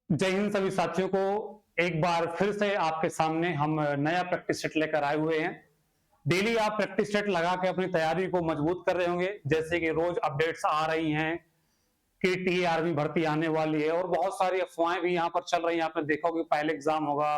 जय हिंद सभी साथियों को। एक बार फिर से आपके सामने हम नया प्रैक्टिस सेट लेकर आए हुए हैं। डेली आप प्रैक्टिस सेट लगा के अपनी तैयारी को मजबूत कर रहे होंगे, जैसे कि रोज अपडेट्स आ रही हैं कि टी आर्मी भर्ती आने वाली है और बहुत सारी अफवाहें भी यहाँ पर चल रही हैं। आपने देखा होगा पहले एग्जाम होगा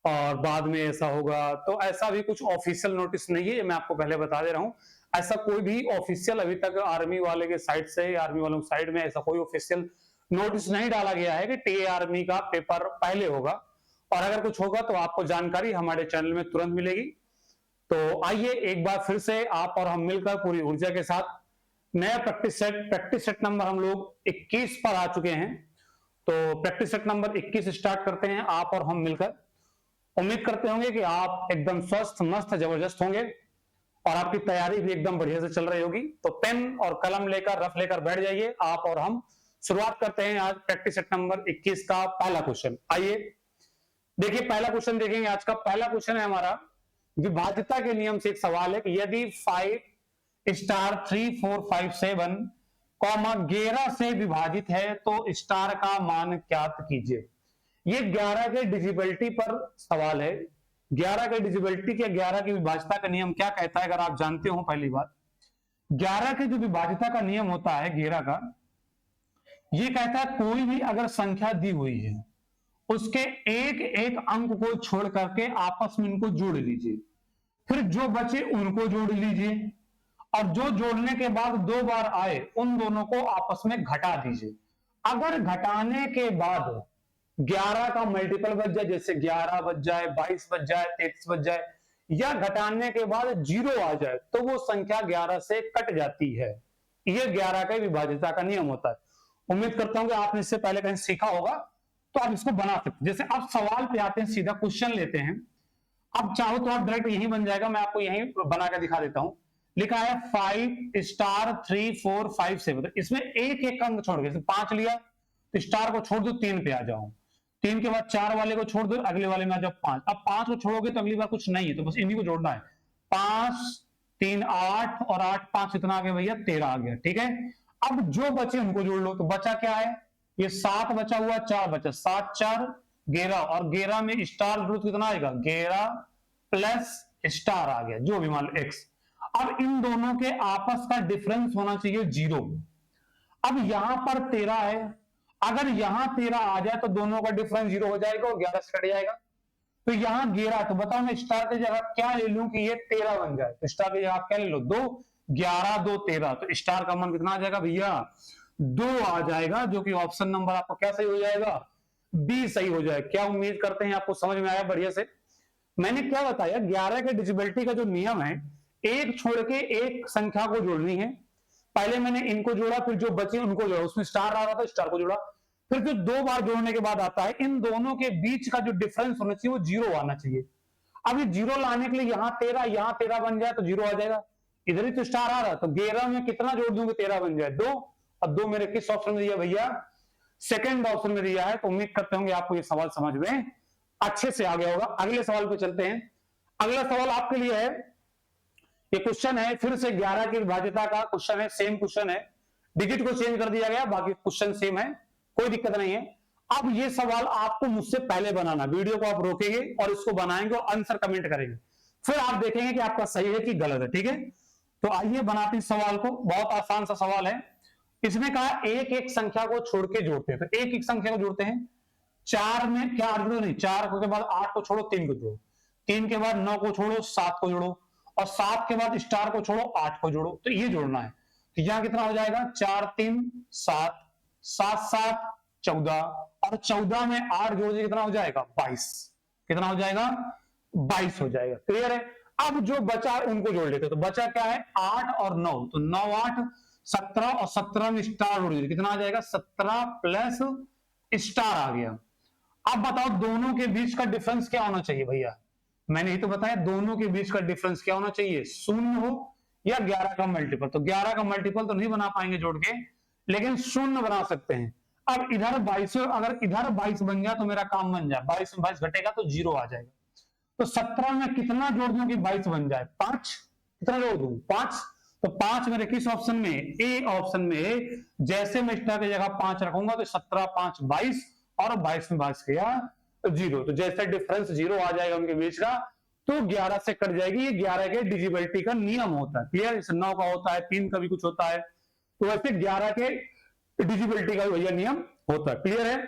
और बाद में ऐसा होगा, तो ऐसा भी कुछ ऑफिशियल नोटिस नहीं है, मैं आपको पहले बता दे रहा हूँ। ऐसा कोई भी ऑफिशियल अभी तक आर्मी वाले के साइड से, आर्मी वालों की साइड में ऐसा कोई ऑफिशियल नोटिस नहीं डाला गया है कि टी आर्मी का पेपर पहले होगा, और अगर कुछ होगा तो आपको जानकारी हमारे चैनल में तुरंत मिलेगी। तो आइए एक बार फिर से आप और हम मिलकर पूरी ऊर्जा के साथ नया प्रैक्टिस सेट नंबर हम लोग 21 पर आ चुके हैं। तो प्रैक्टिस सेट नंबर 21 स्टार्ट करते हैं आप और हम मिलकर। उम्मीद करते होंगे कि आप एकदम स्वस्थ मस्त जबरदस्त होंगे और आपकी तैयारी भी एकदम बढ़िया से चल रही होगी। तो पेन और कलम लेकर रफ लेकर बैठ जाइए आप और हम शुरुआत करते हैं आज प्रैक्टिस सेट नंबर 21 का पहला क्वेश्चन। आइए देखिए, पहला क्वेश्चन देखेंगे। आज का पहला क्वेश्चन है हमारा विभाज्यता के नियम से एक सवाल है कि यदि 5 स्टार 3 4 5 7 कॉमा 11 से विभाजित है तो स्टार का मान ज्ञात कीजिए। ये 11 के डिजिबिलिटी पर सवाल है। 11 के डिजिबिलिटी के 11 की विभाज्यता का नियम क्या कहता है, अगर आप जानते हो पहली बात। 11 के जो विभाज्यता का नियम होता है 11 का, ये कहता है कोई भी अगर संख्या दी हुई है उसके एक एक अंक को छोड़ करके आपस में इनको जोड़ लीजिए, फिर जो बचे उनको जोड़ लीजिए, और जो जोड़ने के बाद 2 बार आए उन दोनों को आपस में घटा दीजिए। अगर घटाने के बाद 11 का मल्टीपल बच जाए, जैसे 11 बच जाए, 22 बच जाए, 33 बच जाए, या घटाने के बाद 0 आ जाए, तो वो संख्या 11 से कट जाती है। ये 11 का विभाज्यता का नियम होता है। उम्मीद करता हूं कि आपने इससे पहले कहीं सीखा होगा, तो आप इसको बना सकते। जैसे अब सवाल पे आते हैं, सीधा क्वेश्चन लेते हैं। अब चाहो तो आप डायरेक्ट यही बन जाएगा, मैं आपको यही बना के दिखा देता हूं। लिखा है 5 स्टार 3 4 5 7। इसमें एक एक अंक छोड़ के 5 लिया तो स्टार को छोड़ दो, 3 पे आ जाओ। 3 के बाद 4 वाले को छोड़ दो, अगले वाले में आ जाओ 5। अब 5 को छोड़ोगे तो अगली बार कुछ नहीं है, तो बस इन्हीं को जोड़ना है। 5 3 8 और 8 5 कितना आ गया भैया, 13 आ गया। ठीक है, अब जो बचे उनको जोड़ लो। तो बचा क्या है, ये 7 बचा हुआ, 4 बचा, 7 4 11, और 11 में स्टार जोड़ो तो कितना आएगा, 11 प्लस स्टार आ गया, जो भी मान लो x। अब इन दोनों के आपस का डिफरेंस होना चाहिए 0। अब यहां पर 13 है, अगर यहां 13 आ जाए तो दोनों का डिफरेंस 0 हो जाएगा और 11 से कट जाएगा। तो यहां 11, तो बताओ मैं स्टार की जगह क्या ले लूं कि ये 13 बन जाए। तो स्टार की जगह आप क्या ले लो, 2, 11 2 13। तो स्टार का मान कितना आ जाएगा भैया, 2 आ जाएगा, जो कि ऑप्शन नंबर आपको क्या सही हो जाएगा, बी सही हो जाएगा। क्या उम्मीद करते हैं आपको समझ में आया बढ़िया से। मैंने क्या बताया, 11 के डिजिबिलिटी का जो नियम है, एक छोड़ के एक संख्या को जोड़नी है। पहले मैंने इनको जोड़ा, फिर जो बचे उनको जोड़ा, उसमें स्टार आ रहा था, स्टार को जोड़ा। फिर जो 2 बार जोड़ने के बाद आता है, इन दोनों के बीच का जो डिफरेंस होना चाहिए वो 0 आना चाहिए। अब ये 0 लाने के लिए यहां 13 बन जाए तो 0 आ जाएगा। इधर ही तो स्टार आ रहा, तो 11 में कितना जोड़ दूंगा, 13 बन जाए, 2। अब 2 मेरे किस ऑप्शन में दिया भैया, सेकंड ऑप्शन में दिया है। तो उम्मीद करते होंगे आपको ये सवाल समझ में अच्छे से आ गया होगा। अगले सवाल पे चलते हैं। अगला सवाल आपके लिए है, ये क्वेश्चन है फिर से 11 की विभाज्यता का क्वेश्चन है। सेम क्वेश्चन है, डिजिट को चेंज कर दिया गया, बाकी क्वेश्चन सेम है, कोई दिक्कत नहीं है। अब ये सवाल आपको मुझसे पहले बनाना, वीडियो को आप रोकेंगे और इसको बनाएंगे और आंसर कमेंट करेंगे, फिर आप देखेंगे कि आपका सही है कि गलत है। ठीक है, तो आइए बनाते हैं सवाल को। बहुत आसान सा सवाल है। इसमें कहा एक एक संख्या को छोड़ के जोड़ते हैं, तो एक एक संख्या को जोड़ते हैं। 4 में क्या जोड़ो, नहीं, 4 के बाद 8 को छोड़ो, 3 को जोड़ो, 3 के बाद 9 को छोड़ो, 7 को जोड़ो, और 7 के बाद स्टार को छोड़ो, 8 को जोड़ो। तो ये जोड़ना है। तो यहां कितना हो जाएगा, 4 3 7, 7 7 14, और 14 में 8 जोड़ दिए कितना हो जाएगा, 22। कितना हो जाएगा, 22 हो जाएगा। क्लियर है। अब जो बचा है उनको जोड़ लेते, तो बचा क्या है, 8 और 9, तो 9 8 17, और 17 में स्टार जोड़ दीजिए, कितना आ जाएगा, 17 प्लस स्टार आ गया। अब बताओ दोनों के बीच का डिफरेंस क्या होना चाहिए भैया। मैंने ही तो बताया, दोनों के बीच का डिफरेंस क्या होना चाहिए, 0 हो या 11 का मल्टीपल। तो 11 का मल्टीपल तो नहीं बना पाएंगे जोड़ के, लेकिन 0 बना सकते हैं। अब इधर 22, अगर इधर 22 बन गया तो मेरा काम बन जाए, 22 में 22 घटेगा तो 0 आ जाएगा। तो 17 में कितना जोड़ दूं कि 22 बन जाए, 5। कितना जोड़ दूं, 5। तो 5 मेरे किस ऑप्शन में, ए ऑप्शन में। जैसे मैं स्टार की जगह 5 रखूंगा तो 17 5 22, और 22 में भाग किया 0, तो जैसे डिफरेंस 0 आ जाएगा उनके बीच का तो 11 से कट जाएगी। ये 11 के डिजिबिलिटी का नियम होता है, क्लियर। इस 9 का होता है, 3 का भी कुछ होता है, तो वैसे 11 के डिजिबिलिटी का भैया नियम होता है, क्लियर है।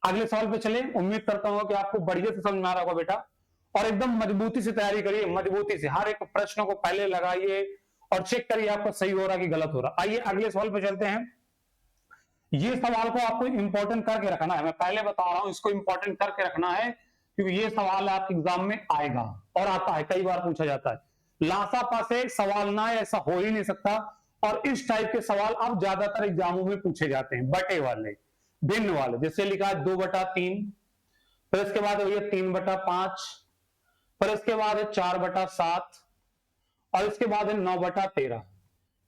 अगले सवाल पे चले। उम्मीद करता हूं कि आपको बढ़िया से समझ में आ रहा होगा बेटा, और एकदम मजबूती से तैयारी करिए, मजबूती से हर एक प्रश्न को पहले लगाइए और चेक करिए आपका सही हो रहा कि गलत हो रहा। आइए अगले सवाल पे चलते हैं। ये सवाल को आपको इंपॉर्टेंट करके रखना है, मैं पहले बता रहा हूं, इसको इंपॉर्टेंट करके रखना है क्योंकि ये सवाल आपके एग्जाम में आएगा और आता है, कई बार पूछा जाता है। लासापा से सवाल ना ऐसा हो ही नहीं सकता, और इस टाइप के सवाल अब ज्यादातर एग्जामों में पूछे जाते हैं, बटे वाले, भिन्न वाले। जैसे लिखा है 2/3, फिर इसके बाद भैया 3/5, फिर इसके बाद है 4/7 और इसके बाद है 9/13।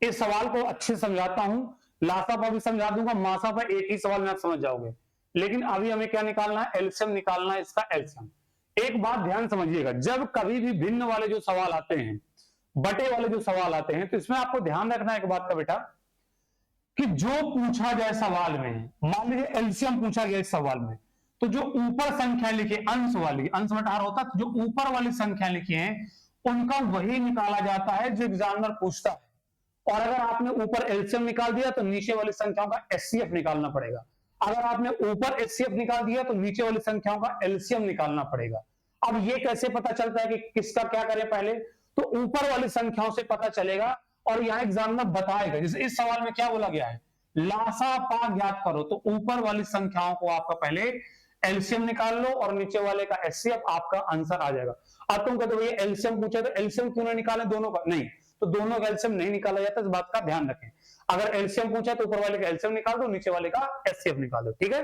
इस सवाल को अच्छे से समझाता हूं, लासापा भी समझा दूंगा, मासापा एक ही सवाल में आप समझ जाओगे। लेकिन अभी हमें क्या निकालना है, एलसीएम निकालना है, इसका एलसीएम। एक बात ध्यान समझिएगा, जब कभी भी भिन्न वाले जो सवाल आते हैं, बटे वाले जो सवाल आते हैं, तो इसमें आपको ध्यान रखना है एक बात का बेटा, कि जो पूछा जाए सवाल में, मान लीजिए एलसीएम पूछा गया इस सवाल में, तो जो ऊपर संख्या लिखी अंश वाली, अंश बटा होता है, जो ऊपर वाली संख्या लिखी है उनका वही निकाला जाता है जो एग्जामिनर पूछता है। और अगर आपने ऊपर एलसीएम निकाल दिया तो नीचे वाली संख्याओं का एचसीएफ निकालना पड़ेगा। अगर आपने ऊपर एचसीएफ निकाल दिया तो नीचे वाली संख्याओं का एलसीएम निकालना पड़ेगा। अब ये कैसे पता चलता है कि किसका क्या करें पहले, तो ऊपर वाली संख्याओं से पता चलेगा, और यहां एग्जामिनर बताएगा। जैसे इस सवाल में क्या बोला गया है, लासापा ज्ञात करो, तो ऊपर वाली संख्याओं को आपका पहले एलसीएम निकाल लो और नीचे वाले का एचसीएफ, आपका आंसर आ जाएगा। अब तुम कहते हो ये एलसीएम पूछा तो एलसीएम क्यों नहीं निकाले दोनों का, नहीं, तो दोनों का एलसीएम नहीं निकाला जाता, इस बात का ध्यान रखें। अगर एलसीएम पूछा तो ऊपर वाले का एलसीएम निकाल दो, नीचे वाले का एचसीएफ निकाल दो, ठीक है।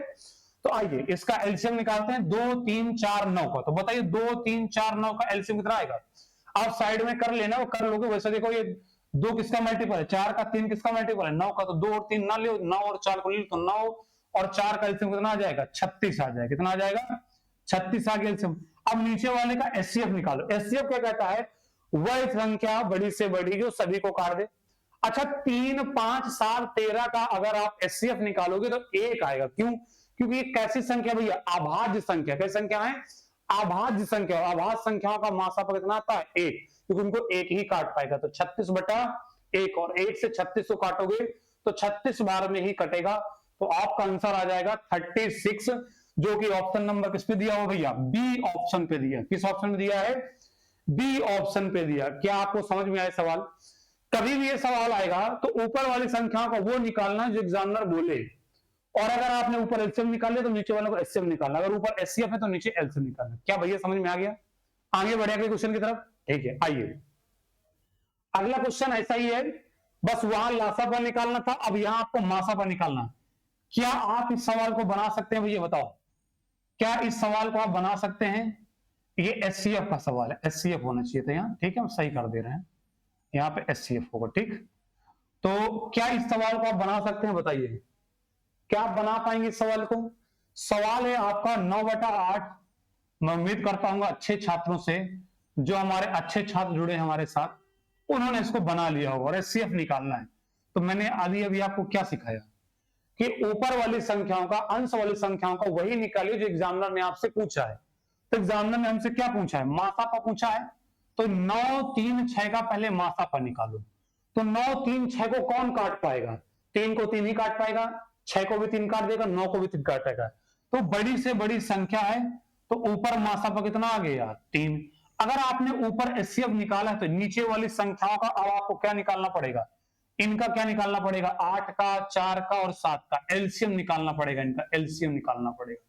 तो आइए इसका एलसीएम निकालते हैं, 2 3 4 9 का। तो बताइए 2 3 4 9 का एलसीएम कितना आएगा, आप साइड में कर लेना, वो कर लोगे। वैसे देखो ये 2 किसका मल्टीपल है, 4 का, 3 किसका मल्टीपल है, 9 का, तो 2 और 3 ना लो, 9 और 4 को ले लो, तो 9 और 4 का एलसीएम कितना आ जाएगा, 36 आ जाएगा। कितना आ जाएगा, 36 आ गया एलसीएम। अब नीचे वाले का एचसीएफ निकालो। एचसीएफ क्या कहता है, वह संख्या बड़ी से बड़ी जो सभी को काट दे। अच्छा 3 5 7 13 का अगर आप एचसीएफ निकालोगे तो 1 आएगा। क्यों, क्योंकि ये कैसी संख्या भैया, अभाज्य संख्या। कैसी संख्या है, अभाज्य संख्या। अभाज्य संख्याओं का मासापा कितना आता है, 1, क्योंकि उनको 1 ही काट पाएगा। तो 36/1, और 1 से 36 को काटोगे तो 36 बार में ही कटेगा, तो आपका आंसर आ जाएगा 36, जो कि ऑप्शन नंबर किस पे दिया हो भैया, बी ऑप्शन पे दिया। किस ऑप्शन में दिया है, बी ऑप्शन पे दिया। क्या आपको समझ में आया सवाल। कभी भी ये सवाल आएगा तो ऊपर वाली संख्याओं का वो निकालना जो एग्जामिनर बोले, और अगर आपने ऊपर एलसीएम निकाले तो नीचे वालों को एचसीएफ निकालना, अगर ऊपर एचसीएफ है तो नीचे एलसीएम निकालना। क्या भैया समझ में आ गया, आगे बढ़े अगले क्वेश्चन की तरफ, ठीक है। आइए अगला क्वेश्चन ऐसा ही है, बस वहां लासापा निकालना था, अब यहां आपको मासापा निकालना। क्या आप इस सवाल को बना सकते हैं भैया, बताओ, क्या इस सवाल को आप बना सकते हैं। ये एचसीएफ का सवाल है, एचसीएफ होना चाहिए था यहाँ, ठीक है, हम सही कर दे रहे हैं, यहाँ पे एचसीएफ होगा, ठीक। तो क्या इस सवाल को आप बना सकते हैं, बताइए, क्या आप बना पाएंगे इस सवाल को। सवाल है आपका 9/8। मैं उम्मीद करता हूँ अच्छे छात्रों से, जो हमारे अच्छे छात्र जुड़े हैं हमारे साथ, उन्होंने इसको बना लिया होगा, और एचसीएफ निकालना है। तो मैंने अभी आपको क्या सिखाया कि ऊपर वाली संख्याओं का, अंश वाली संख्याओं का वही निकालिए जो एग्जामिनर ने आपसे पूछा है। तो एग्जामिनर ने हमसे क्या पूछा है, मासापा पूछा है, तो 9 3 6 का पहले मासापा निकालो। तो 9 3 6 को कौन काट पाएगा, 3 को 3 ही काट पाएगा, 6 को भी 3 काट देगा, 9 को भी 3 काटेगा। तो बड़ी से बड़ी संख्या है, तो ऊपर मासापा कितना आ गया, 3। अगर आपने ऊपर एचसीएफ निकाला है तो नीचे वाली संख्याओं का अब आपको क्या निकालना पड़ेगा, इनका क्या निकालना पड़ेगा, 8 का, 4 का और 7 का एलसीएम निकालना पड़ेगा, इनका एलसीएम निकालना पड़ेगा।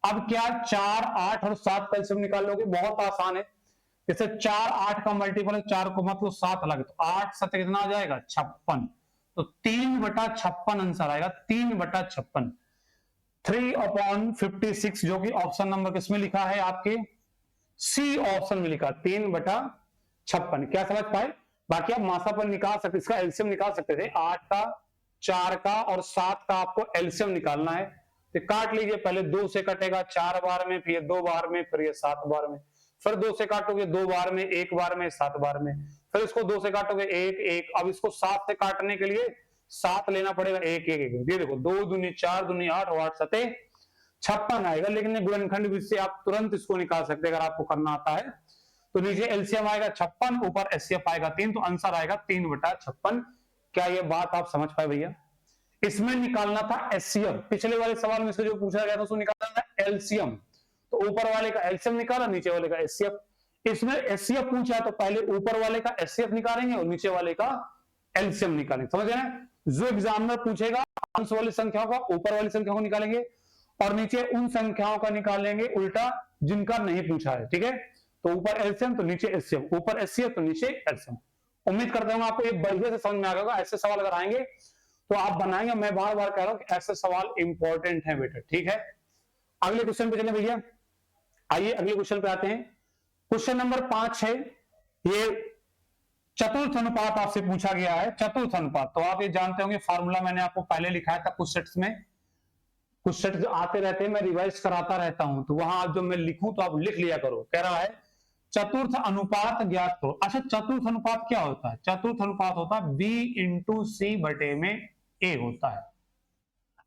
अब क्या 4 8 और 7 का एलसीएम निकाल लोगे, बहुत आसान है। जैसे 4 8 का मल्टीपल है, 4 को मतलब 7 लगे, तो 8 7 कितना आ जाएगा, 56। तो 3/56 आंसर आएगा, 3/56, 3/56, जो कि ऑप्शन नंबर किसमें लिखा है, आपके सी ऑप्शन में लिखा, 3/56। क्या समझ पाए। बाकी आप मासापा निकाल सकते, इसका एलसीएम निकाल सकते थे, 8 का, 4 का और 7 का आपको एलसीएम निकालना है। तो काट लीजिए, पहले 2 से कटेगा 4 बार में, फिर 2 बार में, फिर ये 7 बार में, फिर 2 से काटोगे 2 बार में, 1 बार में, 7 बार में, फिर इसको 2 से काटोगे 1 1। अब इसको 7 से काटने के लिए 7 लेना पड़ेगा, 1 1 1। ये देखो 2 दूनी 4 दूनी 8 और 8 7 56 आएगा, लेकिन गुणनखंड विधि से आप तुरंत इसको निकाल सकते हैं अगर आपको करना आता है। तो नीचे एलसीएम आएगा 56, ऊपर एचसीएफ आएगा 3, तो आंसर आएगा 3/56। क्या ये बात आप समझ पाए भैया? इसमें निकालना था एचसीएफ, पिछले वाले सवाल में से जो पूछा गया था उसको निकालना था एलसीएम, तो ऊपर वाले का एलसीएम निकाला, नीचे वाले का एचसीएफ। इसमें एचसीएफ पूछा है तो पहले ऊपर वाले का एचसीएफ निकालेंगे और नीचे वाले का एलसीएम निकालेंगे, समझ गए ना? जो एग्जामिनर पूछेगा अंश वाली संख्याओं का ऊपर वाली संख्या को निकालेंगे और नीचे उन संख्याओं का निकालेंगे उल्टा जिनका नहीं पूछा है, ठीक है? तो ऊपर एलसीएम तो नीचे एचसीएफ, ऊपर एचसीएफ तो नीचे एलसीएम। उम्मीद करता हूं आपको ये बढ़िया से समझ में आ गया। ऐसे सवाल अगर आएंगे तो आप बनाएंगे, मैं बार बार कह रहा हूं कि ऐसे सवाल इंपॉर्टेंट है बेटा, ठीक है? अगले क्वेश्चन पे चले भैया, आइए अगले क्वेश्चन पे आते हैं। क्वेश्चन नंबर 5 है, ये चतुर्थ अनुपात आपसे पूछा गया है। चतुर्थ अनुपात तो आप ये जानते होंगे, फार्मूला मैंने आपको पहले लिखाया था कुछ सेट्स में, कुछ सेट जो आते रहते हैं मैं रिवाइज कराता रहता हूं, तो वहां आप जो मैं लिखूं तो आप लिख लिया करो। कह रहा है चतुर्थ अनुपात ज्ञात करो। अच्छा, चतुर्थ अनुपात क्या होता है? चतुर्थ अनुपात होता है बी इंटू सी बटे में ए होता है।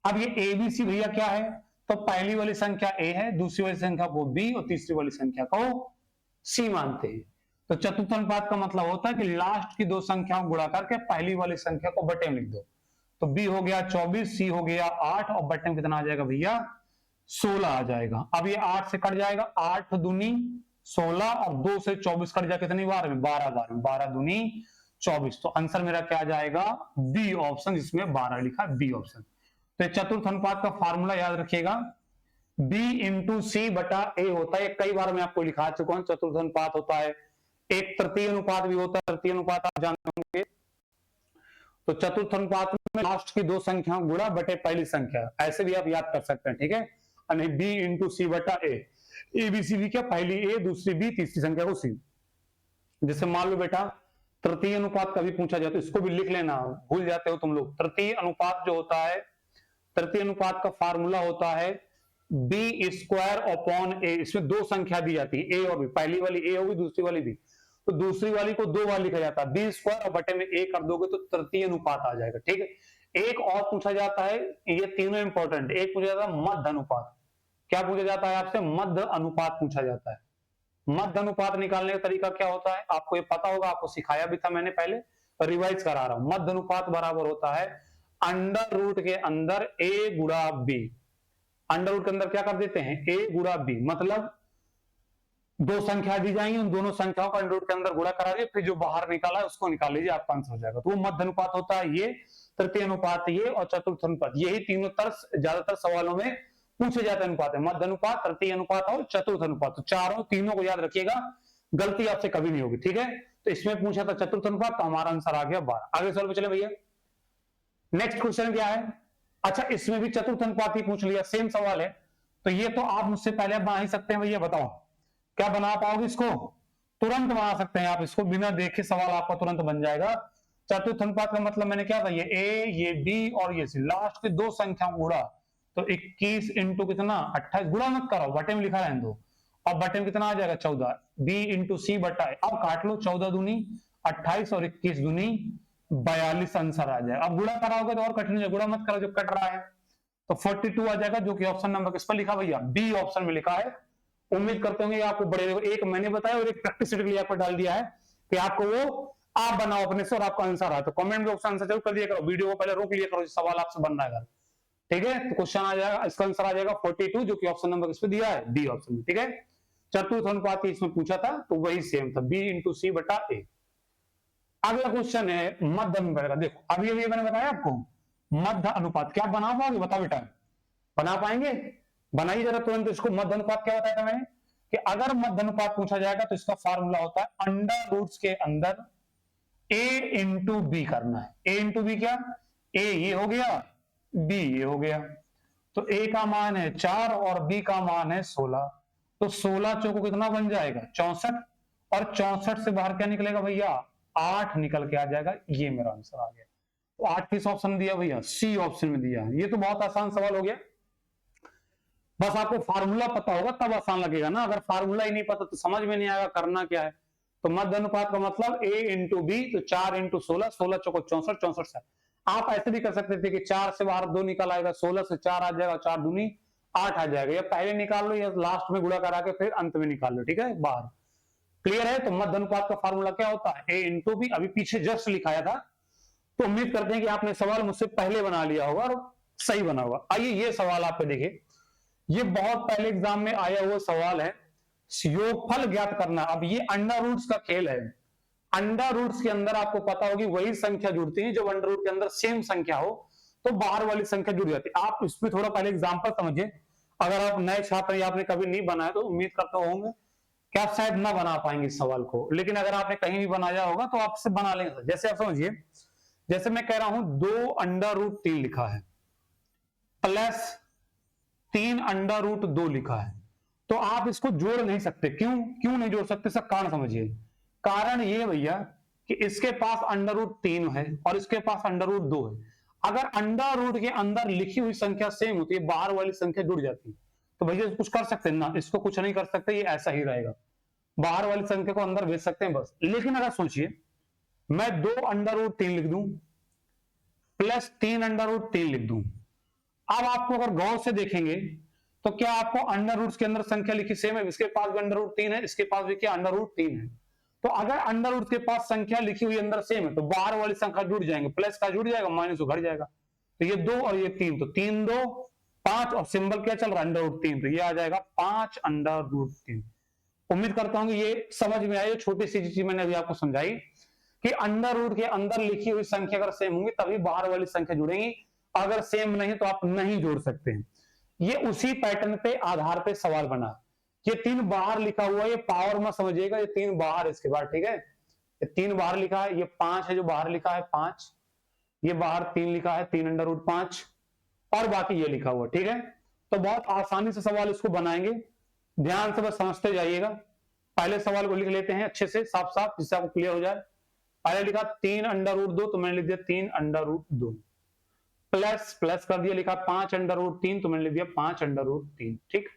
अब ये ए बी सी भैया क्या है? तो पहली वाली संख्या ए है, दूसरी वाली संख्या को बी और तीसरी वाली संख्या को सी मानते हैं। तो चतुर्थ अनुपात का मतलब होता है कि लास्ट की दो संख्याओं गुणा करके पहली वाली संख्या को बटे में लिख दो। तो बी हो गया 24, सी हो गया 8 और बटे में कितना आ जाएगा भैया? 16 आ जाएगा। अब ये 8 से कट जाएगा, 8 दूनी 16 और 2 से 24 कट जाए कितनी बार में? 12 बार में, 12 दूनी 24। तो आंसर मेरा क्या आ जाएगा? बी ऑप्शन, जिसमें 12 लिखा, बी ऑप्शन। तो चतुर्थ अनुपात का फार्मूला याद रखिएगा, बी इंटू सी बटा ए होता है। कई बार मैं आपको लिखा चुका हूं। चतुर्थ अनुपात होता है, एक तृतीय अनुपात भी होता है, तृतीय अनुपात आप जानते होंगे। तो चतुर्थ अनुपात में लास्ट की दो संख्या गुणा बटे पहली संख्या, ऐसे भी आप याद कर सकते हैं, ठीक है? यानी बी इंटू सी बटा ए बी सी भी क्या? पहली ए, दूसरी बी, तीसरी संख्या को सी। जैसे मान लो बेटा तृतीय अनुपात कभी पूछा जाए तो इसको भी लिख लेना, भूल जाते हो तुम लोग। तृतीय अनुपात जो होता है, तृतीय अनुपात का फार्मूला होता है बी स्क्वायर अपॉन ए। इसमें दो संख्या दी जाती है, ए और बी, पहली वाली ए होगी, दूसरी वाली बी, तो दूसरी वाली को दो बार लिखा जाता है। बी स्क्वायर और बटे में ए कर दोगे तो तृतीय अनुपात आ जाएगा, ठीक है? एक और पूछा जाता है, ये तीनों इंपॉर्टेंट। एक पूछा जाता है मध्य अनुपात। क्या पूछा जाता है आपसे? मध्य अनुपात पूछा जाता है। मध्य अनुपात निकालने का तरीका क्या होता है आपको ये पता होगा, आपको सिखाया भी था मैंने पहले, रिवाइज करा रहा हूं। मध्य अनुपात बराबर होता है अंडर रूट के अंदर ए गुणा बी। अंडर रूट के अंदर क्या कर देते हैं? ए गुणा बी, मतलब दो संख्या दी जाएंगी, उन दोनों संख्याओं का अंडर रूट के अंदर गुणा करा दिए, फिर जो बाहर निकाला है उसको निकाल लीजिए, आपका आंसर हो जाएगा। तो वो मध्य अनुपात होता है, ये तृतीय अनुपात ये, और चतुर्थ अनुपात। यही तीनों ज्यादातर सवालों में पूछे जाते अनुपात है, मध्य अनुपात, तृतीय अनुपात और चतुर्थ अनुपात। तो चारों तीनों को याद रखिएगा, गलती आपसे कभी नहीं होगी, ठीक है? तो इसमें पूछा था चतुर्थ अनुपात, तो हमारा आंसर आ गया 12। आगे सवाल पे चले भैया। नेक्स्ट क्वेश्चन क्या है? अच्छा, इसमें भी चतुर्थ अनुपात ही पूछ लिया, सेम सवाल है। तो ये तो आप मुझसे पहले बना ही सकते हैं भैया, बताओ क्या बना पाओगे इसको? तुरंत बना सकते हैं आप इसको, बिना देखे सवाल आपका तुरंत बन जाएगा। चतुर्थ अनुपात का मतलब मैंने क्या था? ये ए, ये बी और ये सी, लास्ट की दो संख्या गुणा। तो 21 इंटू कितना? 28। गुणा मत करो, बटे में लिखा रहने दो। और बटे में कितना आ जाएगा? 14। बी इंटू सी बटा ए। अब काट लो, 14 दूनी 28 और 21 दूनी 42 आंसर आ जाएगा। अब गुणा कराओगे तो और कठिन है, गुणा मत करो जो कट रहा है। तो 42 आ जाएगा, जो कि ऑप्शन नंबर किस पर लिखा भैया? बी ऑप्शन में लिखा है। उम्मीद करते होंगे आपको बड़े, एक मैंने बताया और एक प्रैक्टिस के लिए आपको डाल दिया है कि आपको वो आप बनाओ अपने से और आपका आंसर आए। तो कमेंट बॉक्स में आंसर जरूर कर दिया करो, वीडियो को पहले रोक लिया करो, सवाल आपसे बन रहा है, ठीक है? तो क्वेश्चन आ जाएगा, इसका आंसर आ जाएगा 42, जो कि ऑप्शन नंबर किस पे दिया है? डी ऑप्शन में, ठीक है? चतुर्थ अनुपात इसमें पूछा था तो वही सेम था, बी इंटू सी बटा ए। अगला क्वेश्चन है मध्य अनुपात का। देखो अभी अभी मैंने बताया आपको मध्य अनुपात, क्या बना पाओगे? बताओ बेटा, बना पाएंगे? बनाइए जरा तुरंत इसको। मध्य अनुपात क्या बताया था मैंने कि अगर मध्य अनुपात पूछा जाएगा तो इसका फार्मूला होता है अंडर रूट्स के अंदर ए इंटू बी करना है। ए इंटू बी क्या? ए ये हो गया, बी ये हो गया। तो ए का मान है 4 और बी का मान है 16। तो 16 चौको कितना बन जाएगा? 64। और 64 से बाहर क्या निकलेगा भैया? 8 निकल के आ जाएगा। ये मेरा आंसर आ गया। तो 8 किस ऑप्शन में दिया भैया? सी ऑप्शन में दिया है। ये तो बहुत आसान सवाल हो गया, बस आपको फार्मूला पता होगा तब आसान लगेगा ना। अगर फार्मूला ही नहीं पता तो समझ में नहीं आएगा करना क्या है। तो मध्य अनुपात का मतलब ए इंटू बी, तो 4 इंटू 16, 16 चौको 64, 64 से आप ऐसे भी कर सकते थे कि 4 से बाहर 2 निकल आएगा, 16 से 4 आ जाएगा, 4 दूनी 8 आ जाएगा, या पहले निकाल लो या लास्ट में गुणा करा के फिर अंत में निकाल लो, ठीक है बाहर। क्लियर है? तो मध्य अनुपात का फार्मूला क्या होता है, ए इंटू बी। अभी पीछे जस्ट लिखाया था, तो उम्मीद करते हैं कि आपने सवाल मुझसे पहले बना लिया होगा और सही बना होगा। आइए ये सवाल आप पे देखिए, ये बहुत पहले एग्जाम में आया हुआ सवाल है, योगफल ज्ञात करना। अब ये अंडर रूट्स का खेल है। अंडर रूट्स के अंदर आपको पता होगी वही संख्या जुड़ती है, जब अंडर रूट के अंदर सेम संख्या हो तो बाहर वाली संख्या जुड़ जाती है। आप इसमें थोड़ा पहले एग्जाम्पल समझिए। अगर आप नए छात्र या आपने कभी नहीं बनाया तो उम्मीद करता होंगे कि आप शायद ना बना पाएंगे इस सवाल को, लेकिन अगर आपने कहीं भी बनाया होगा तो आपसे बना लेंगे। जैसे आप समझिए, जैसे मैं कह रहा हूं 2 अंडर रूट 3 लिखा है प्लस 3 अंडर रूट 2 लिखा है, तो आप इसको जोड़ नहीं सकते। क्यों नहीं जोड़ सकते? इसका कारण समझिए। कारण ये भैया कि इसके पास अंडर रूट 3 है और इसके पास अंडर रूट 2 है। अगर अंडर रूट के अंदर लिखी हुई संख्या सेम होती है, बाहर वाली संख्या जुड़ जाती है, तो भैया कुछ कर सकते हैं ना? इसको कुछ नहीं कर सकते, ये ऐसा ही रहेगा, बाहर वाली संख्या को अंदर भेज सकते हैं बस। लेकिन अगर सोचिए मैं 2 अंडर रूट 3 लिख दूं प्लस 3 अंडर रूट 3 लिख दूं, अब आपको अगर गौर से देखेंगे तो क्या आपको अंडर रूट्स के अंदर संख्या लिखी सेम है? इसके पास भी अंडर रूट 3 है, इसके पास भी क्या अंडर रूट 3 है। तो अगर अंडर रूट के पास संख्या लिखी हुई अंदर सेम है तो बाहर वाली संख्या जुड़ जाएंगे, प्लस का जुड़ जाएगा माइनस घट जाएगा। तो ये 2 और ये 3, तो 3 2 5 और सिंबल क्या चल रहा है, अंडर रूट 3, तो ये आ जाएगा 5 अंडर रूट 3। उम्मीद करता हूं कि ये समझ में आई। छोटी सी चीज मैंने अभी आपको समझाई कि अंडर रूट के अंदर लिखी हुई संख्या अगर सेम होंगी तभी बाहर वाली संख्या जुड़ेंगी, अगर सेम नहीं तो आप नहीं जोड़ सकते हैं। ये उसी पैटर्न पे आधार पे सवाल बना। ये 3 बाहर लिखा हुआ है, ये पावर में समझिएगा, ये 3 बाहर इसके बाद, ठीक है। ये 3 बाहर लिखा है, ये 5 है जो बाहर लिखा है 5, ये बाहर 3 लिखा है 3 अंडर रूट 5 और बाकी ये लिखा हुआ, ठीक है। तो बहुत आसानी से सवाल इसको बनाएंगे, ध्यान से बस समझते जाइएगा। पहले सवाल को लिख लेते हैं अच्छे से साफ साफ, जिससे आपको क्लियर हो जाए। पहले लिखा 3 अंडर रूट 2, तो मैंने लिख दिया 3 अंडर रूट 2, प्लस प्लस कर दिया, लिखा 5 अंडर रूट 3, तो मैंने लिख दिया 5 अंडर रूट 3, ठीक।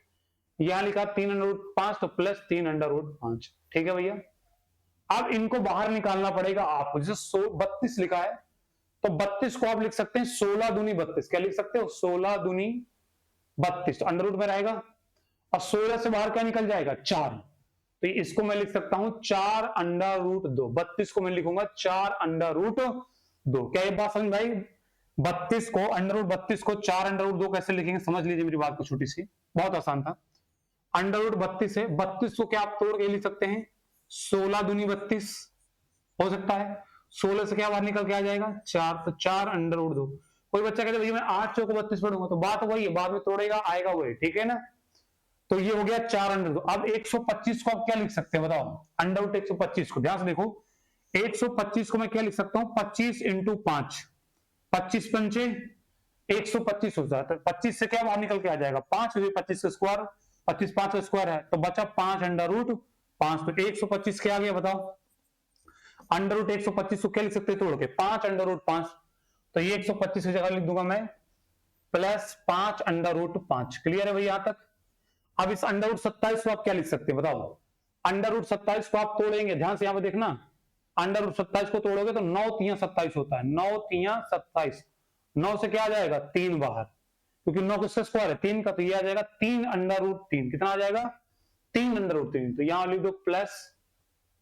यहां लिखा 3 अंडर रूट 5, तो प्लस 3 अंडर रूट 5, ठीक है भैया। अब इनको बाहर निकालना पड़ेगा आपको। जैसे 32 लिखा है तो 32 को आप लिख सकते हैं 16 दूनी 32, क्या लिख सकते हो 16 दूनी 32, तो अंडर रूट में रहेगा और 16 से बाहर क्या निकल जाएगा 4, तो इसको मैं लिख सकता हूं 4 अंडर रूट 2। 32 को मैं लिखूंगा 4 अंडर रूट 2। क्या ये बात समझ भाई? 32 को अंडर रूट 32 को 4 अंडर रूट 2 कैसे लिखेंगे समझ लीजिए मेरी बात को, छोटी सी, बहुत आसान था। अंडर रूट 32 है, 32 को क्या आप तोड़ के लिख सकते हैं 16 दूनी 32 हो सकता है। 16 से क्या बाहर निकल के आ जाएगा 4, तो 4 अंडर रूट 2। कोई बच्चा कहते भैया मैं 8 चौको 32 पढ़ूंगा, तो बात वही है, बाद में तोड़ेगा आएगा वही, ठीक है ना। तो ये हो गया 4 अंडर 2। अब 125 को आप क्या लिख सकते हैं बताओ, अंडर रूट 125 को, ध्यान से देखो 125 को मैं क्या लिख सकता हूं 25 इंटू 5, 25 पंचे 125 हो जाता है। 25 से क्या बाहर निकल के आ जाएगा 5, 25 का स्क्वायर, 25 5 का स्क्वायर है तो बचा 5 अंडर रूट 5, तो 125 क्या आ गया बताओ, अंडर रूट 125 को क्या लिख सकते हैं तोड़ के 5 अंडर रूट 5, तो ये 125 की जगह लिख दूंगा मैं प्लस 5 अंडर रूट 5। क्लियर है भैया यहां तक? अब इस अंडर रूट 27 को आप क्या लिख सकते हैं बताओ, अंडर रूट 27 को आप तोड़ेंगे, ध्यान से यहां पे देखना, अंडर रूट 27 को तोड़ोगे तो 9 3 27 होता है, 9 3 27, 9 से क्या आ जाएगा 3 बाहर, क्योंकि 9 किसका स्क्वायर है 3 का, तो ये आ जाएगा 3 अंडर रूट 3, कितना आ जाएगा 3 अंडर रूट 3, तो यहां लिख दो प्लस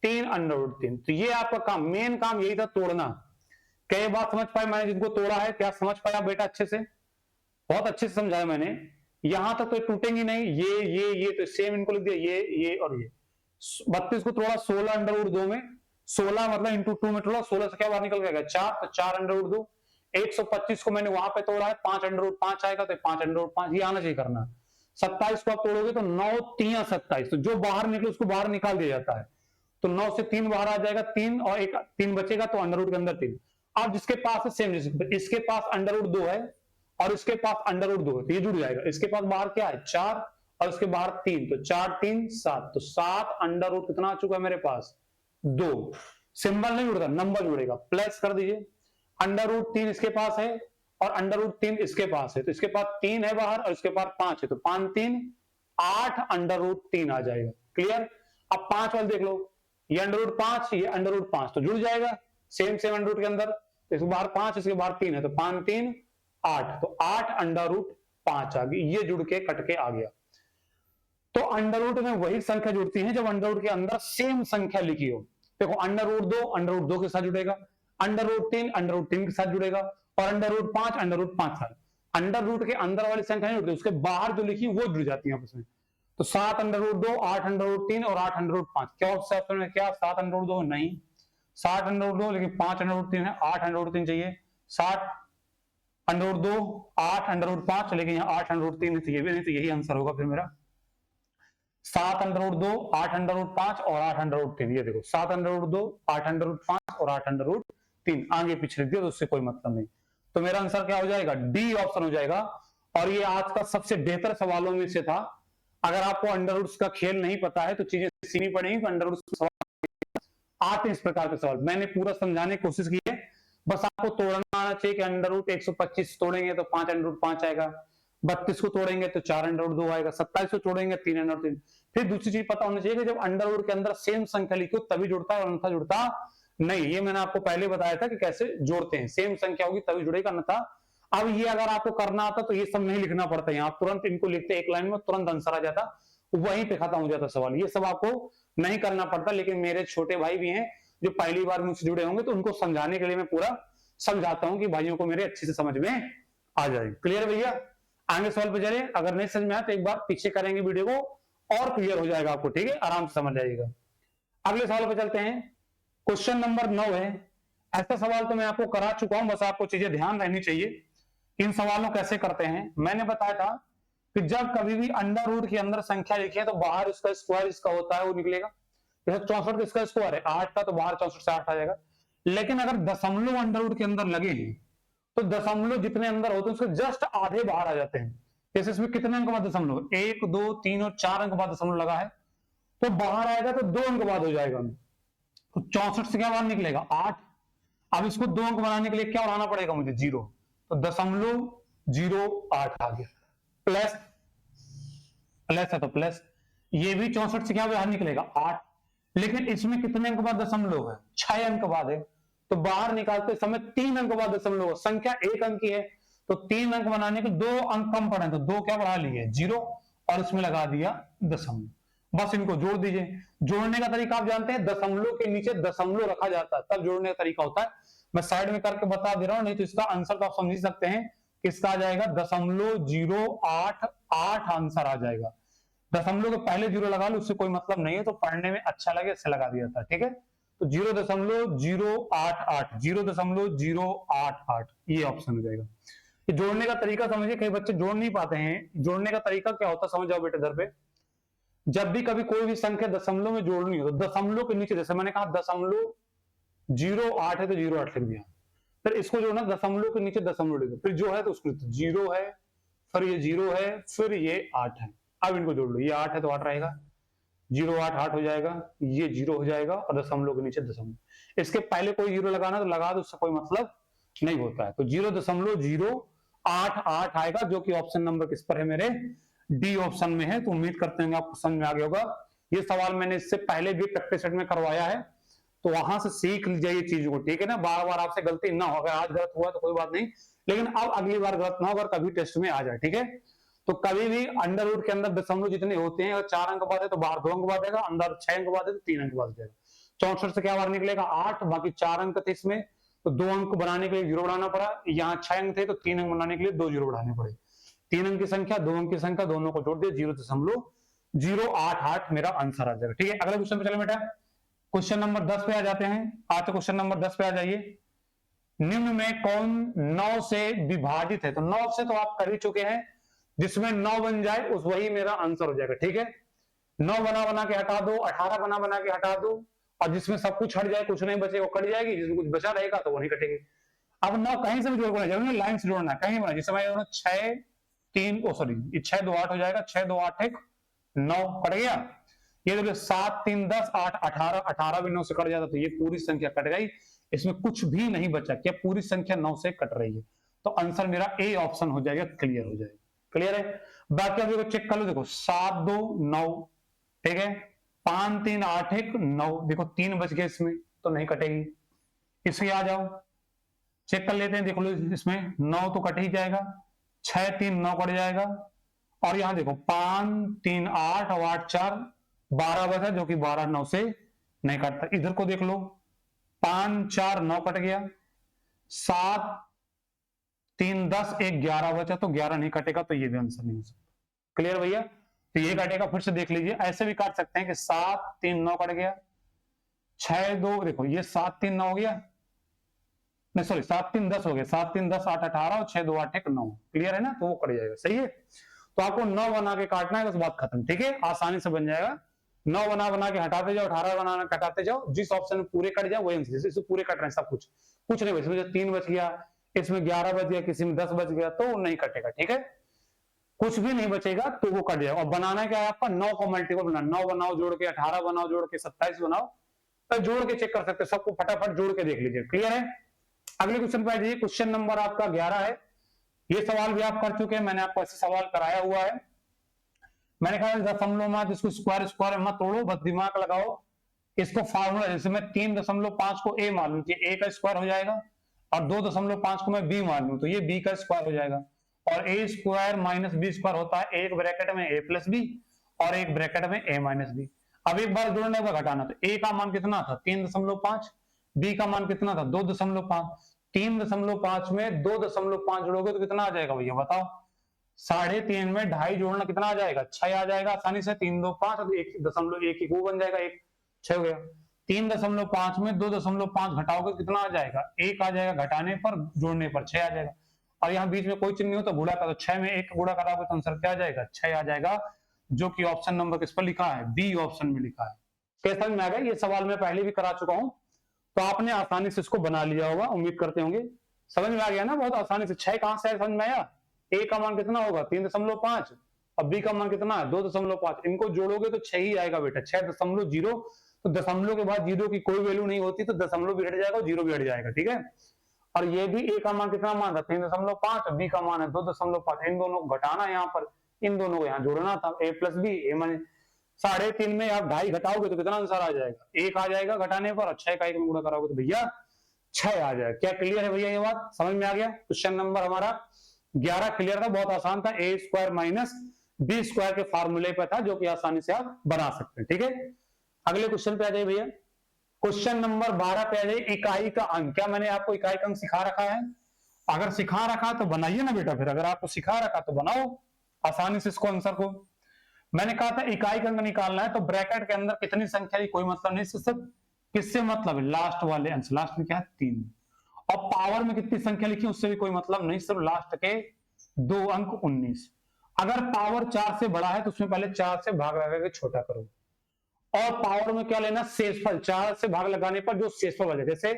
3 अंडर रूट 3। तो ये आपका काम, मेन काम यही था तोड़ना। कई बात समझ पाए मैंने जिनको तोड़ा है, क्या समझ पाया बेटा अच्छे से? बहुत अच्छे से समझाया मैंने, यहां तक तो टूटेंगे नहीं, ये तो सेम इनको लिख दिया, ये और ये। 32 को तोड़ा 16 अंडर रूट 2 में, 16 मतलब इंटू 2 में तोड़ा, 16 से क्या बाहर निकल गया 4, तो 4 अंडर रूट 2। 125 को मैंने वहां पे तोड़ा है 5 अंडर रूट 5 आएगा, तो 5 अंडर रूट 5 ये आना चाहिए करना। 27 को आप तोड़ोगे तो 9 3 27, तो जो बाहर निकले उसको बाहर निकाल दिया जाता है, तो 9 से 3 बाहर आ जाएगा 3 और 1 3 बचेगा, तो अंडर रूट के अंदर 3। अब जिसके पास है सेम, इसके पास अंडर रूट 2 है और इसके पास अंडर रूट 2 है, तो ये जुड़ जाएगा। इसके पास बाहर क्या है 4 और इसके बाहर 3, तो 4 3 7, तो 7 अंडर रूट कितना आ चुका है मेरे पास 2। सिंबल नहीं जुड़ता, नंबर जुड़ेगा, प्लस कर दीजिए। अंडर रूट 3 इसके पास है और अंडर रूट 3 इसके पास है, तो इसके पास 3 है बाहर और इसके पास 5 है, तो 5 3 8 अंडर रूट 3 आ जाएगा। क्लियर? अब 5 वाले देख लो, ये अंडर रूट 5 ये अंडर रूट 5, तो जुड़ जाएगा सेम अंडर रूट के अंदर, तो इसके बाहर 5 इसके बाहर 3 है, तो 5 3 8, तो 8 अंडर रूट 5 आ गई, ये जुड़ के कट के आ गया। तो अंडर रूट में वही संख्या जुड़ती है जब अंडर रूट के अंदर सेम संख्या लिखी हो। देखो अंडर रूट 2 के साथ जुड़ेगा, अंडर रूट 3 के साथ जुड़ेगा, और अंडर रूट 5 साथ। अंडर रूट के अंदर वाली संख्या नहीं जुड़ती, उसके बाहर जो लिखी वो जुड़ जाती है आपस में। तो 7 अंडर रूट 2, 8 अंडर रूट 3 और 8 अंडर रूट 5। क्या ऑप्शन में क्या 7 अंडर रूट 2 नहीं, 7 अंडर रूट 2 लेकिन 5 अंडर रूट 3 है, 8 अंडर रूट 3 चाहिए। 7 अंडर रूट 2, 8 अंडर रूट 5, लेकिन यहाँ 8 अंडर रूट 3 चाहिए भी नहीं, तो यही आंसर होगा फिर मेरा। 7 अंडर रूट 2, 8 अंडर रूट 5 और 8 अंडर रूट 3। ये देखो 7 अंडर रूट 2, 8 अंडर रूट 5 और 8 अंडर रूट 3 आगे पीछे लिख दिया, तो उससे कोई मतलब नहीं। तो मेरा आंसर क्या हो जाएगा, डी ऑप्शन हो जाएगा। और ये आज का सबसे बेहतर सवालों में से था। अगर आपको अंडर रूट्स का खेल नहीं पता है तो चीजें सीखनी पड़ेगी। अंडर रूट्स आते हैं इस प्रकार के सवाल, मैंने पूरा समझाने की कोशिश की है। बस आपको तोड़ना आना चाहिए कि अंडर रूट 125 तोड़ेंगे तो 5 अंडर रूट 5 आएगा, 32 को तोड़ेंगे तो 4 अंडर रूट 2 आएगा, 27 को तोड़ेंगे 3 अंडर रूट 3। फिर दूसरी चीज पता होनी चाहिए कि जब अंडर रूट के अंदर सेम संख्या लिखी हो तभी जुड़ता है, और अन्यथा जुड़ता नहीं। ये मैंने आपको पहले बताया था कि कैसे जोड़ते हैं, सेम संख्या होगी तभी जुड़ेगा, अन्यथा। अब ये अगर आपको करना आता तो ये सब नहीं लिखना पड़ता है, आप तुरंत इनको लिखते एक लाइन में, तुरंत आंसर आ जाता, वहीं पे खत्म हो जाता सवाल। ये सब आपको नहीं करना पड़ता। लेकिन मेरे छोटे भाई भी हैं जो पहली बार मुझसे जुड़े होंगे, तो उनको समझाने के लिए मैं पूरा समझाता हूं कि भाइयों को मेरे अच्छे से समझ में आ जाए। क्लियर भैया? आगे सवाल पे चले। अगर नहीं समझ में आया तो एक बार पीछे करेंगे वीडियो को, और क्लियर हो जाएगा आपको, ठीक है, आराम से समझ जाइएगा। अगले सवाल पे चलते हैं। क्वेश्चन नंबर 9 है। ऐसा सवाल तो मैं आपको करा चुका हूं, बस आपको चीजें ध्यान रहनी चाहिए। इन सवालों कैसे करते हैं मैंने बताया था कि जब कभी भी अंडर रूट के अंदर संख्या लिखी है तो बाहर उसका स्क्वायर इसका होता है वो निकलेगा। जैसे 64 इसका स्क्वायर है 8 का, तो बाहर 64 से 8 आ जाएगा। लेकिन अगर दशमलव अंडर रूट के अंदर लगे हैं तो दशमलव जितने अंदर होते हैं उसके जस्ट आधे बाहर आ जाते हैं। जैसे इसमें कितने अंक बाद दशमलव, 1 2 3 और 4 अंक बाद दशमलव लगा है, तो बाहर आएगा तो 2 अंक बाद हो जाएगा। तो 64 से क्या बाहर निकलेगा 8। अब इसको 2 अंक बनाने के लिए क्या बढ़ाना पड़ेगा मुझे 0, तो 0.08 आ गया। प्लस प्लस है तो प्लस, ये भी 64 से क्या बाहर निकलेगा 8। लेकिन इसमें कितने अंक बाद दशमलव है 6 अंक बाद है, तो बाहर निकालते समय 3 अंक बाद दशमलव, संख्या 1 अंक की है तो 3 अंक बनाने के 2 अंक कम पड़े, तो 2 क्या बढ़ा लिए 0 और इसमें लगा दिया दशमलव। बस इनको जोड़ दीजिए। जोड़ने का तरीका आप जानते हैं, दशमलव के नीचे दशमलव रखा जाता है तब जोड़ने का तरीका होता है। मैं साइड में करके बता दे रहा हूं, नहीं तो इसका आंसर तो आप समझ सकते हैं। किसका आ जाएगा 0.088 आंसर आ जाएगा। दशमलव के पहले 0 लगा लो, उससे कोई मतलब नहीं है, तो पढ़ने में अच्छा लगे इससे लगा दिया था, ठीक है। तो 0.088 0.088 ये ऑप्शन हो जाएगा। ये जोड़ने का तरीका समझिए, कई बच्चे जोड़ नहीं पाते हैं। जोड़ने का तरीका क्या होता है समझ जाओ बेटे। इधर पे जब भी कभी कोई भी संख्या दशमलव में जोड़नी हो तो दशमलव के नीचे, जैसे मैंने कहा 0.08 है तो 0.8 लिख दिया, फिर इसको जो ना दशमलव के नीचे दशमलव लिख दो, फिर जो है तो उसको 0 है, फिर ये 0 है, फिर ये 8 है। अब इनको जोड़ लो, ये 8 है तो 8 रहेगा, 0.88 हो जाएगा, ये 0 हो जाएगा और दशमलव के नीचे दशमलव। इसके पहले कोई 0 लगाना तो लगा दो, उससे कोई मतलब नहीं होता है। तो 0.088 आएगा, जो कि ऑप्शन नंबर किस पर है मेरे, डी ऑप्शन में है। तो उम्मीद करते हैं आपको समझ में आ गया होगा। ये सवाल मैंने इससे पहले भी प्रैक्टिस सेट में करवाया है, तो वहां से सीख लीजिए ये चीज को, ठीक है ना। बार बार आपसे गलती ना हो, अगर आज गलत हुआ तो कोई बात नहीं, लेकिन अब अगली बार गलत ना हो अगर कभी टेस्ट में आ जाए, ठीक है। तो कभी भी अंडर रूट के अंदर दशमलव जितने होते हैं, अगर 4 अंक बाद है तो बाहर 2 अंक बाद आएगा, अंदर 6 अंक बाद है तो 3 अंक बाद जाएगा। 64 से क्या बाहर निकलेगा 8, बाकी 4 अंक थे इसमें, तो 2 अंक बनाने के लिए 0 बढ़ाना पड़ा। यहाँ 6 अंक थे तो 3 अंक बनाने के लिए 2 0 बढ़ाने पड़े। 3 अंक की संख्या 2 अंक की संख्या दोनों को जोड़ दिया, 0.088 मेरा आंसर आ जाएगा, ठीक है। अगले क्वेश्चन पे चले बेटा। क्वेश्चन नंबर 10 पे आ जाते हैं। आज तो क्वेश्चन नंबर 10 पे आ जाइए। निम्न में कौन 9 से विभाजित है, तो 9 से तो आप कर ही चुके हैं, जिसमें 9 बन जाए उस वही मेरा आंसर हो जाएगा, ठीक है। 9 बना के हटा दो, 18 बना के हटा दो, और जिसमें सब कुछ हट जाए कुछ नहीं बचे वो कट जाएगी, जिसमें कुछ बचा रहेगा तो वो नहीं कटेगी। अब 9 कहीं से भी जोड़ना है, लाइन से जोड़ना है, कहीं बना, जिसमें 6 3 सॉरी 6 2 8 हो जाएगा, 6 2 8 1 9 कट गया। ये देखो 7 3 10 8 18, 18 भी 9 से कट जाता तो ये पूरी संख्या कट गई, इसमें कुछ भी नहीं बचा। क्या पूरी संख्या 9 से कट रही है, तो आंसर मेरा ए ऑप्शन हो जाएगा, क्लियर हो जाएगा। क्लियर है। बाकी अब देखो चेक कर लो, देखो 7 2 9, ठीक है, 5 3 8 1 9, देखो 3 बच गए इसमें तो नहीं कटेगी। इसमें आ जाओ चेक कर लेते हैं, देख लो इसमें 9 तो कट ही जाएगा, 6 3 9 कट जाएगा, और यहां देखो 5 3 8 और 8 4 12 बचा, जो कि 12 9 से नहीं कटता। इधर को देख लो, 5 4 9 कट गया, 7 3 10 1 11 बचा, तो 11 नहीं कटेगा, तो ये भी आंसर नहीं हो सकता। क्लियर भैया? तो ये कटेगा, फिर से देख लीजिए, ऐसे भी काट सकते हैं कि 7 3 9 कट गया, 6 2 देखो ये 7 3 9 हो गया, नहीं सॉरी 7 3 10 हो गया, 7 3 10 8 18 और 6 2 8 1 9। क्लियर है ना? तो वो कट जाएगा। सही है, तो आपको 9 बना के काटना है, बस बात खत्म। ठीक है, आसानी से बन जाएगा। 9 बना के हटाते जाओ, 18 बनाना कटाते जाओ, जिस ऑप्शन में पूरे कट जाए वही आंसर। जैसे पूरे कट रहे हैं सब कुछ नहीं बचा, 3 बच गया, इसमें 11 बच गया, किसी में 10 बच गया, तो नहीं कटेगा। ठीक है, कुछ भी नहीं बचेगा तो वो कट जाएगा। और बनाना क्या है आपका, 9 को मल्टीपल बनाना, 9 बनाओ जोड़ के, 18 बनाओ जोड़ के, 27 बनाओ, तो जोड़ के चेक कर सकते हो, सबको फटाफट जोड़ के देख लीजिए। क्लियर है? अगले क्वेश्चन पे आ जाइए। क्वेश्चन नंबर आपका 11 है। ये सवाल भी आप कर चुके हैं, मैंने आपको ऐसे सवाल कराया हुआ है। मैंने कहा दशमलव मत, इसको स्क्वायर मत तोड़ो, बस दिमाग लगाओ। इसको फार्मूला, जैसे मैं 3.5 को ए मान लूं, ए का स्क्वायर हो जाएगा, और 2.5 को मैं बी मान लूं, तो ये बी का स्क्वायर हो जाएगा। और ए स्क्वायर माइनस बी स्क्वायर होता है एक ब्रैकेट में ए प्लस बी और एक ब्रैकेट में ए माइनस बी। अब एक बार जोड़ने का घटाना, तो ए का मान कितना था 3.5, बी का मान कितना था 2.5, 3.5 में 2.5 जोड़ोगे तो कितना आ जाएगा भैया बताओ? 3.5 में 2.5 जोड़ना कितना आ जाएगा? 6 आ जाएगा आसानी से। 3 2 5 और 1.1 वो बन जाएगा, 1 6 हो गया। 3.5 में 2.5 घटाओगे कितना आ जाएगा? 1 आ जाएगा, घटाने पर जोड़ने पर 6 आ जाएगा। और यहाँ बीच में कोई चिन्ह नहीं हो तो गुणा करो, 6 में 1 गुणा कराओगे तो आंसर क्या आ जाएगा? 6 आ जाएगा, जो कि ऑप्शन नंबर किस पर लिखा है? बी ऑप्शन में लिखा है। कैसा में आ गया? ये सवाल मैं पहले भी करा चुका हूं, तो आपने आसानी से इसको बना लिया होगा, उम्मीद करते होंगे। समझ में आ गया ना बहुत आसानी से? 6 कहां से समझ में आया? ए का मान कितना होगा 3.5 और बी का मान कितना है 2.5। इनको जोड़ोगे तो 6 ही आएगा बेटा, 6.0। तो दशमलव के बाद जीरो की कोई वैल्यू नहीं होती, तो दशमलव भी हट जाएगा, जीरो भी हट जाएगा। ठीक है, और ये भी ए का मान कितना मान था 3.5, बी का मान है 2.5। इन दोनों को घटाना यहाँ पर, इन दोनों को यहाँ जोड़ना था, ए प्लस बी, ए माने 3.5 में आप 2.5 घटाओगे तो कितना आंसर आ जाएगा? 1 आ जाएगा घटाने पर, और 6 का 1 में गुणा कराओगे तो भैया 6 आ जाएगा। क्या क्लियर है भैया? ये बात समझ में आ गया? क्वेश्चन नंबर हमारा 11 क्लियर था, बहुत आसान था। ए स्क्वायर माइनस बी स्क्वायर के फॉर्मूले पे था, जो कि आसानी से आप बना सकते हैं। ठीक है, अगले क्वेश्चन पे आ जाइए भैया। क्वेश्चन नंबर 12 पे आ जाइए। इकाई का अंक, क्या मैंने आपको इकाई का अंक सिखा रखा है? अगर सिखा रखा तो बनाइए ना बेटा, फिर अगर आपको सिखा रखा तो बनाओ आसानी से इसको आंसर को। मैंने कहा था इकाई का अंक निकालना है, तो ब्रैकेट के अंदर कितनी संख्या की कोई मतलब नहीं, सिर्फ किससे मतलब है? लास्ट वाले अंक। लास्ट में क्या है? 3। और पावर में कितनी संख्या लिखी उससे भी कोई मतलब नहीं, सिर्फ लास्ट के 2 अंक 19। अगर पावर 4 से बड़ा है तो उसमें पहले 4 से भाग लगा के छोटा करो, और पावर में क्या लेना? शेषफल। 4 से भाग लगाने पर जो शेषफल बचे, जैसे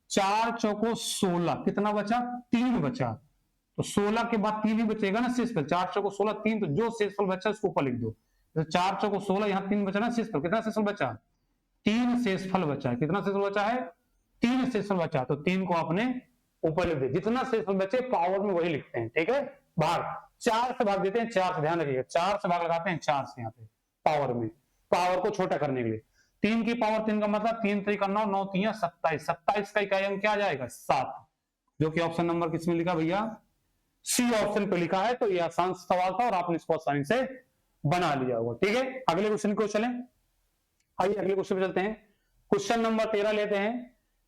4 चौको 16, कितना बचा? 3 बचा, तो 16 के बाद 3 ही बचेगा ना शेषफल। 4 चौको 16 3, तो जो शेषफल बचा उसको ऊपर लिख दो। तो 4 चौको 16, यहाँ 3 बचा ना शेषफल। कितना शेषफल बचा? 3 शेषफल बचा है। कितना शेषफल बचा है? 3 शेषफल बचा, तो 3 को आपने ऊपर लिख दिया। जितना शेषफल बचे पावर में वही लिखते हैं। ठीक है, भाग 4 से भाग देते हैं, 4 से, ध्यान रखिएगा 4 से भाग लगाते हैं 4 से, यहाँ पे पावर में, पावर को छोटा करने के लिए। 3 की पावर 3 का मतलब 3 3 का 9, 9 3 27, 27 का इकाई अंक क्या आ जाएगा? 7, जो कि ऑप्शन नंबर किसमें लिखा भैया? सी ऑप्शन पे लिखा है। तो ये आसान सवाल था और आपने इसको आसानी से बना लिया होगा। ठीक है, अगले क्वेश्चन को चलें। आइए अगले क्वेश्चन पे चलते हैं। क्वेश्चन नंबर 13 लेते हैं।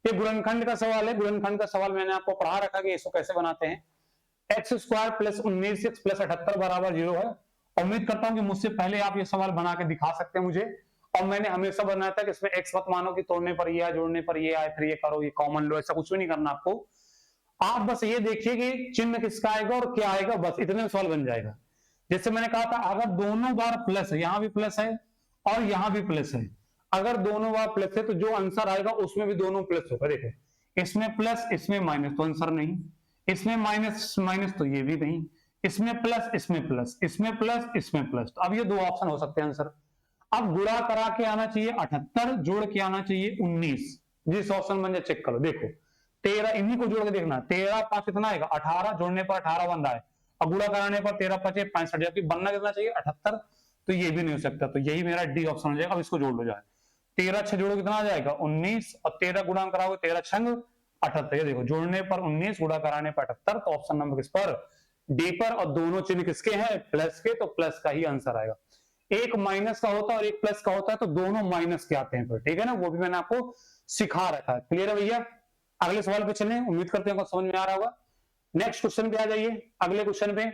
ये गुणनखंड का सवाल है। गुणनखंड का सवाल मैंने आपको पढ़ा रखा कि इसको कैसे बनाते हैं। X square plus 19 x plus 78 बराबर 0 है। उम्मीद करता हूं कि मुझसे पहले आप ये सवाल बना के दिखा सकते हैं मुझे, और मैंने हमेशा बनाया था कि इसमें एक्स मत मानो कि तोड़ने पर ये आए, जोड़ने पर ये आए, फिर ये करो, ये कॉमन लो, ऐसा कुछ भी नहीं करना आपको। आप बस ये देखिए कि चिन्ह किसका आएगा और क्या आएगा, बस इतने में सवाल बन जाएगा। जैसे मैंने कहा था, अगर दोनों बार प्लस है, यहां भी प्लस है और यहां भी प्लस है, अगर दोनों बार प्लस है तो जो आंसर आएगा उसमें भी दोनों प्लस होगा। देखो, इसमें प्लस इसमें माइनस, तो आंसर नहीं। इसमें माइनस माइनस, तो ये भी नहीं। इसमें प्लस इसमें प्लस, इसमें प्लस इसमें प्लस, तो अब ये 2 ऑप्शन हो सकते हैं आंसर। अब गुणा करा के आना चाहिए 78, जोड़ के आना चाहिए 19। जिस ऑप्शन बन जाए चेक करो। देखो 13, इन्हीं को जोड़ के देखना, 13 5 कितना आएगा? 18, जोड़ने पर 18 बन रहा है, और गुणा कराने पर 13 5 65, जबकि बनना कितना चाहिए? 78, तो ये भी नहीं हो सकता। तो यही मेरा डी ऑप्शन हो जाएगा। अब इसको जोड़ लो जाए, 13 6 जोड़ो कितना आ जाएगा? 19, और 13 गुणा कराओगे 13 छंग 78। देखो जोड़ने पर 19, गुणा कराने पर 78, तो ऑप्शन नंबर किस पर? डी पर, और दोनों चिन्ह किसके हैं, प्लस के, तो प्लस का ही आंसर आएगा। एक माइनस का होता है और एक प्लस का होता है, तो दोनों माइनस के आते हैं फिर, ठीक है ना, वो भी मैंने आपको सिखा रखा है। क्लियर है भैया? अगले सवाल पे चलें, उम्मीद करते हैं समझ में आ रहा होगा। नेक्स्ट क्वेश्चन पे आ जाइए, अगले क्वेश्चन पे।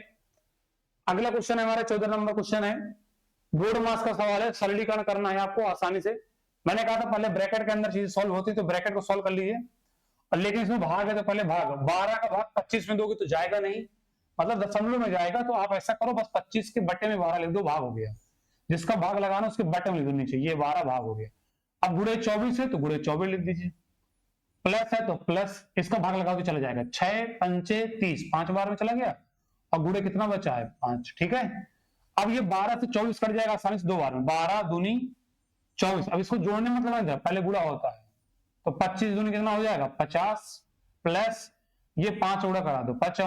अगला क्वेश्चन है हमारा 14 नंबर क्वेश्चन है, बोर्ड मास का सवाल है, सरलीकरण करना है आपको आसानी से। मैंने कहा था पहले ब्रैकेट के अंदर चीजें सॉल्व होती तो ब्रैकेट को सॉल्व कर लीजिए, और लेकिन इसमें भाग है तो पहले भाग, 12 का भाग 25 में दोगे तो जाएगा नहीं, मतलब दशमलव में जाएगा, तो आप ऐसा करो बस 25 के बट्टे में 12 लिख दो, भाग हो गया। जिसका भाग लगाना उसके बट्टे में लिख दो नीचे, ये 12 भाग हो गया। अब गुणे 24 है तो गुणे 24 लिख दीजिए, प्लस है तो प्लस, इसका भाग लगाओ तो चला जाएगा, 6 पंचे 30, 5 बार में चला गया, और गुणे कितना बचा है 5, ठीक है। अब ये 12 से 24 कट जाएगा आसानी से 2 बार में, 12 दूनी 24। अब इसको जोड़ने में मतलब पहले गुणा होता है, तो 25 दूनी कितना हो जाएगा 50, प्लस ये 5 गुणा करा दो, 5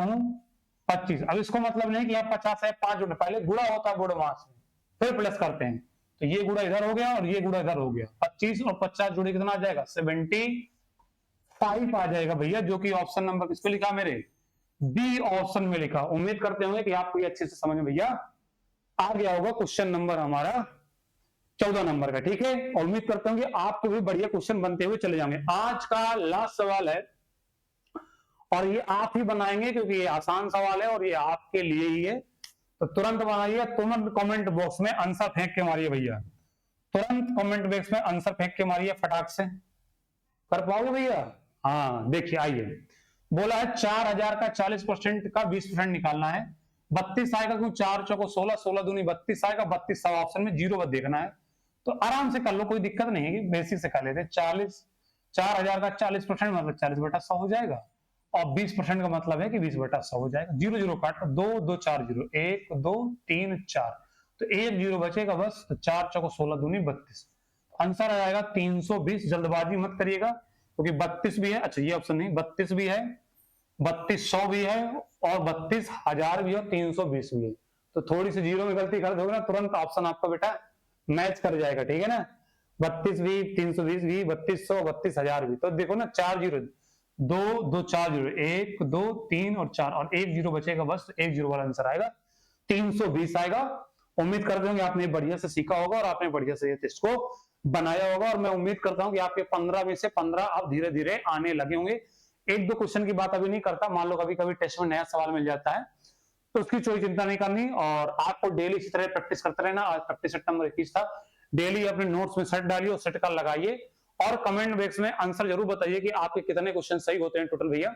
25। अब इसको मतलब नहीं कि आप 50 है 5 जोड़े, पहले गुणा होता है गुणा मास में, फिर प्लस करते हैं, तो ये गुणा इधर हो गया और ये गुणा इधर हो गया, 25 और 50 जोड़े कितना आ जाएगा 75 आ जाएगा भैया, जो कि ऑप्शन नंबर किस पे लिखा मेरे, बी ऑप्शन में लिखा। उम्मीद करते होंगे कि आपको ये अच्छे से समझ में भैया आ गया होगा क्वेश्चन नंबर हमारा 14 नंबर का, ठीक है। और उम्मीद करता हूं कि आपको भी बढ़िया क्वेश्चन बनते हुए चले जाएंगे। आज का लास्ट सवाल है और ये आप ही बनाएंगे क्योंकि ये आसान सवाल है और ये आपके लिए ही है, तो तुरंत बनाइए, तुरंत कमेंट बॉक्स में आंसर फेंक के मारिए भैया, तुरंत कमेंट बॉक्स में आंसर फेंक के मारिए फटाक से। कर पाओगे भैया? हाँ देखिए, आइए, बोला है 4000 का 40% का 20% निकालना है, 32 आएगा क्यों, 4 चौको 16, 16 दूनी 32 आएगा, 32 सब ऑप्शन में 0 बस देखना है, तो आराम से कर लो, कोई दिक्कत नहीं है, बेसिक से कर लेते। 4000 का 40% मतलब 40/100 हो जाएगा, और 20% का मतलब है कि 20/100 हो जाएगा। 0 0 काट, 2 2 4 0, 1 2 3 4, तो 1 0 बचेगा बस, तो 4 चौको 16 दूनी 32, आंसर आ जाएगा 320। जल्दबाजी मत करिएगा क्योंकि 32 भी है, अच्छा ये ऑप्शन नहीं, 32 भी है, 3200 भी है, और 32000 भी है, 320 भी है, तो थोड़ी सी 0 में गलती कर दोगे ना, तुरंत ऑप्शन आपका बेटा मैच कर जाएगा, ठीक है ना। 32 भी, 320 भी, 3200, 32000 भी, तो देखो ना 4 0, 2 2 4 0, 1 2 3 और 4, और 1 0 बचेगा बस, 1 0 वाला आंसर आएगा 320 आएगा। उम्मीद करते हैं कि आपने बढ़िया से सीखा होगा और आपने बढ़िया से ये टेस्ट को बनाया होगा, और मैं उम्मीद करता हूं कि आपके 15 में से 15 अब धीरे धीरे आने लगे होंगे। एक दो क्वेश्चन की बात अभी नहीं करता, मान लो कभी कभी टेस्ट में नया सवाल मिल जाता है तो उसकी कोई चिंता नहीं करनी, और आपको डेली इसी तरह प्रैक्टिस करते रहना। आज प्रैक्टिस सेट नंबर 21 था, डेली अपने नोट्स में सेट डालिए और सेट का लगाइए, और कमेंट बॉक्स में आंसर जरूर बताइए कि आपके कितने क्वेश्चन सही होते हैं टोटल भैया।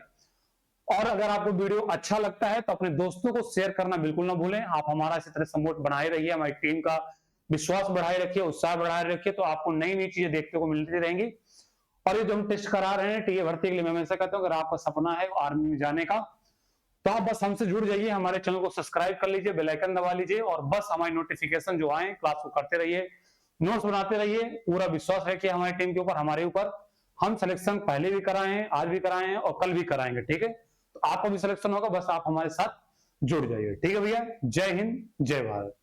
और अगर आपको वीडियो अच्छा लगता है तो अपने दोस्तों को शेयर करना बिल्कुल ना भूलें। आप हमारा इसी तरह सपोर्ट बनाए रहिए, हमारी टीम का विश्वास बढ़ाए रखिए, उत्साह बढ़ाए रखिए, तो आपको नई नई चीजें देखने को मिलती रहेंगी। और ये जो हम टेस्ट करा रहे हैं टीए भर्ती के लिए, मैं हमेशा कहता हूँ अगर आपका सपना है आर्मी में जाने का, तो आप बस हमसे जुड़ जाइए, हमारे चैनल को सब्सक्राइब कर लीजिए, बेल आइकन दबा लीजिए, और बस हमारी नोटिफिकेशन जो आए क्लास को करते रहिए, नोट्स बनाते रहिए। पूरा विश्वास रखिए हमारी टीम के ऊपर, हमारे ऊपर। हम सिलेक्शन पहले भी कराए हैं, आज भी कराए हैं, और कल भी कराएंगे, ठीक है। तो आपका भी सिलेक्शन होगा, बस आप हमारे साथ जुड़ जाइए, ठीक है भैया। जय हिंद, जय भारत।